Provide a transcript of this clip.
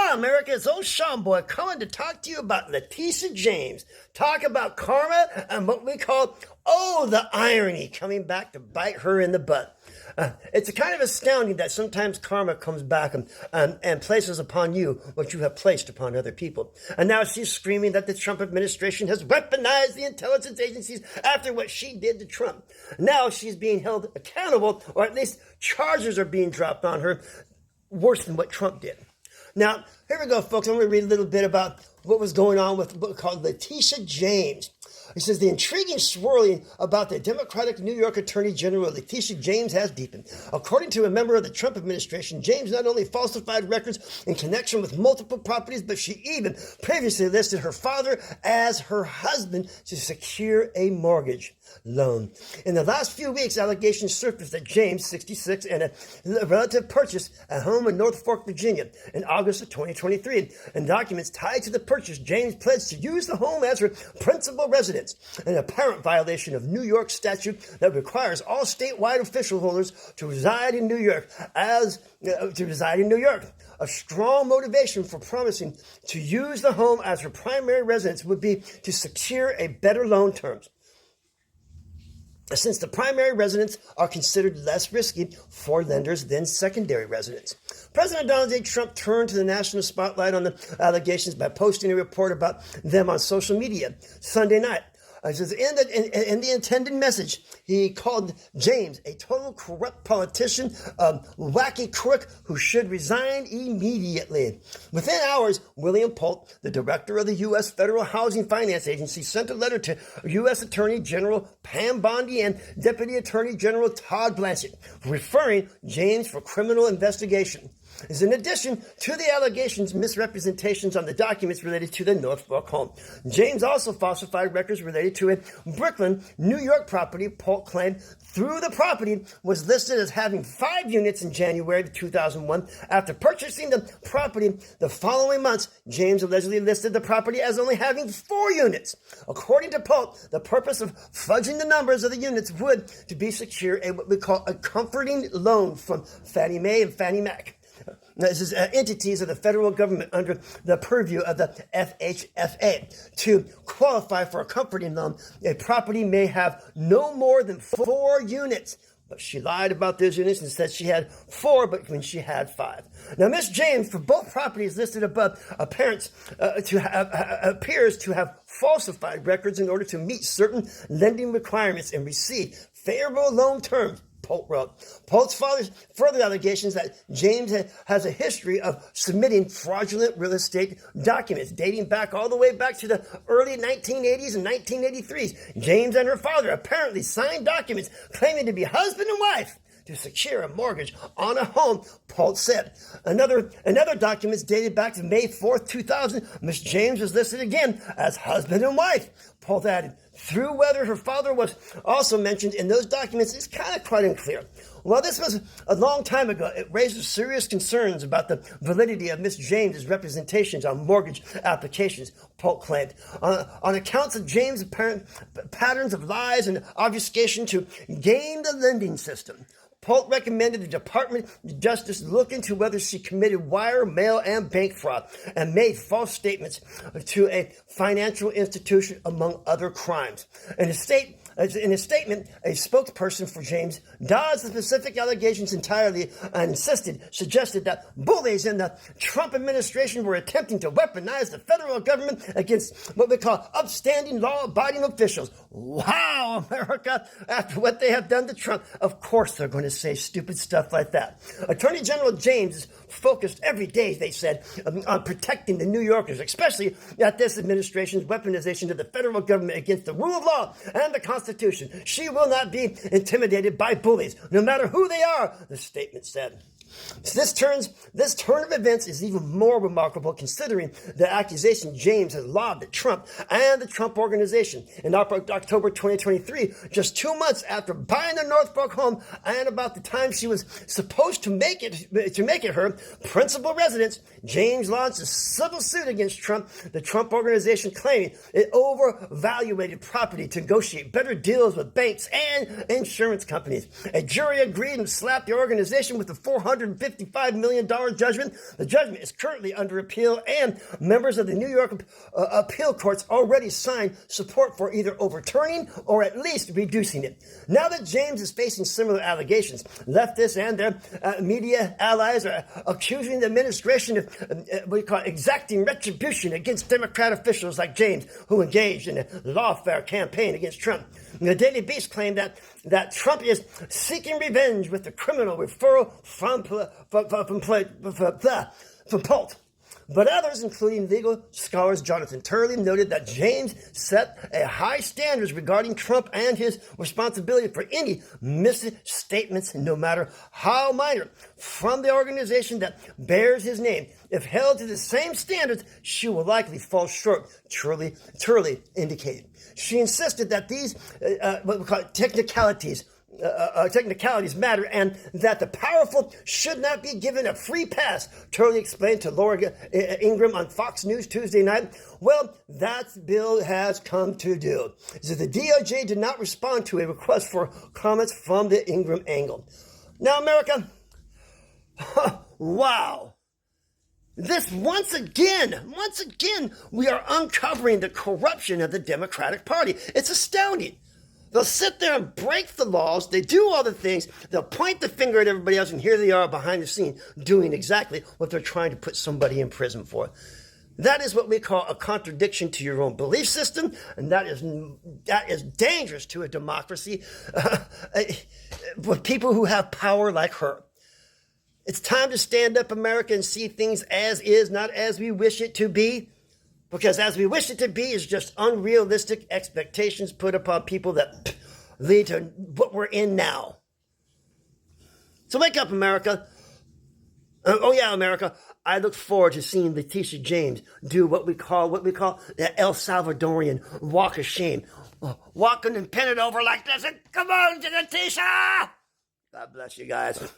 Hi, America. It's old Sean Boy coming to talk to you about Letitia James. Talk about karma and what we call, the irony coming back to bite her in the butt. It's kind of astounding that sometimes karma comes back and places upon you what you have placed upon other people. And now she's screaming that the Trump administration has weaponized the intelligence agencies after what she did to Trump. Now she's being held accountable, or at least charges are being dropped on her, worse than what Trump did. Now, here we go, folks. I'm going to read a little bit about what was going on with a book called Letitia James. It says the intriguing swirling about the Democratic New York Attorney General Letitia James has deepened. According to a member of the Trump administration, James not only falsified records in connection with multiple properties, but she even previously listed her father as her husband to secure a mortgage loan. In the last few weeks, allegations surfaced that James, 66, and a relative purchased a home in North Fork, Virginia in August of 2023. In documents tied to the purchase, James pledged to use the home as her principal residence, an apparent violation of New York statute that requires all statewide official holders to reside in New York A strong motivation for promising to use the home as her primary residence would be to secure a better loan terms, since the primary residents are considered less risky for lenders than secondary residents. President Donald J. Trump turned to the national spotlight on the allegations by posting a report about them on social media Sunday night. In the intended message, he called James a total corrupt politician, a wacky crook who should resign immediately. Within hours, William Polt, the director of the U.S. Federal Housing Finance Agency, sent a letter to U.S. Attorney General Pam Bondi and Deputy Attorney General Todd Blanchett, referring James for criminal investigation. Is in addition to the allegations, misrepresentations on the documents related to the North Fork home. James also falsified records related to a Brooklyn, New York property. Polt claimed through the property was listed as having 5 units in January of 2001. After purchasing the property the following months, James allegedly listed the property as only having 4 units. According to Polt, the purpose of fudging the numbers of the units would to be secure what we call a comforting loan from Fannie Mae and Fannie Mac. This is entities of the federal government under the purview of the FHFA. To qualify for a comforting loan, a property may have no more than 4 units. But she lied about those units and said she had 4, but when she had 5. Now, Miss James, for both properties listed above, appears to have falsified records in order to meet certain lending requirements and receive favorable loan terms. Polt wrote. Polt's further allegations that James has a history of submitting fraudulent real estate documents dating back all the way back to the early 1980s and 1983s. James and her father apparently signed documents claiming to be husband and wife to secure a mortgage on a home, Polt said. Another documents dated back to May 4th, 2000, Miss James was listed again as husband and wife. Polt added, through whether her father was also mentioned in those documents is kind of quite unclear. While this was a long time ago, it raises serious concerns about the validity of Miss James's representations on mortgage applications, Polt claimed. On accounts of James' apparent patterns of lies and obfuscation to game the lending system, Polt recommended the Department of Justice look into whether she committed wire, mail, and bank fraud and made false statements to a financial institution, among other crimes. In a statement, a spokesperson for James dodged the specific allegations entirely and suggested that bullies in the Trump administration were attempting to weaponize the federal government against what we call upstanding, law-abiding officials. Wow, America, after what they have done to Trump, of course they're going to say stupid stuff like that. Attorney General James is focused every day, they said, on protecting the New Yorkers, especially at this administration's weaponization of the federal government against the rule of law and the Constitution. She will not be intimidated by bullies, no matter who they are, the statement said. This turn of events is even more remarkable considering the accusation James has lobbed at Trump and the Trump Organization. In October 2023, just 2 months after buying the North Fork home and about the time she was supposed to make it her principal residence, James launched a civil suit against Trump, the Trump Organization, claiming it overvaluated property to negotiate better deals with banks and insurance companies. A jury agreed and slapped the organization with a $400 $155 million judgment. The judgment is currently under appeal, and members of the New York appeal courts already signed support for either overturning or at least reducing it. Now that James is facing similar allegations, leftists and their media allies are accusing the administration of exacting retribution against Democrat officials like James, who engaged in a lawfare campaign against Trump. The Daily Beast claimed that Trump is seeking revenge with the criminal referral from Polt. But others, including legal scholars Jonathan Turley, noted that James set a high standards regarding Trump and his responsibility for any misstatements, no matter how minor, from the organization that bears his name. If held to the same standards, she will likely fall short, Turley indicated. She insisted that these what we call technicalities matter and that the powerful should not be given a free pass, Turley explained to Laura Ingraham on Fox News Tuesday night. Well, that bill has come to do. So the DOJ did not respond to a request for comments from the Ingraham angle. Now, America, wow. This once again, we are uncovering the corruption of the Democratic Party. It's astounding. They'll sit there and break the laws. They do all the things. They'll point the finger at everybody else, and here they are behind the scene doing exactly what they're trying to put somebody in prison for. That is what we call a contradiction to your own belief system, and that is dangerous to a democracy with people who have power like her. It's time to stand up, America, and see things as is, not as we wish it to be. Because as we wish it to be is just unrealistic expectations put upon people that lead to what we're in now. So wake up, America. Oh yeah, America. I look forward to seeing Letitia James do what we call the El Salvadorian walk of shame. Walking and pin it over like this. And come on, Letitia! God bless you guys.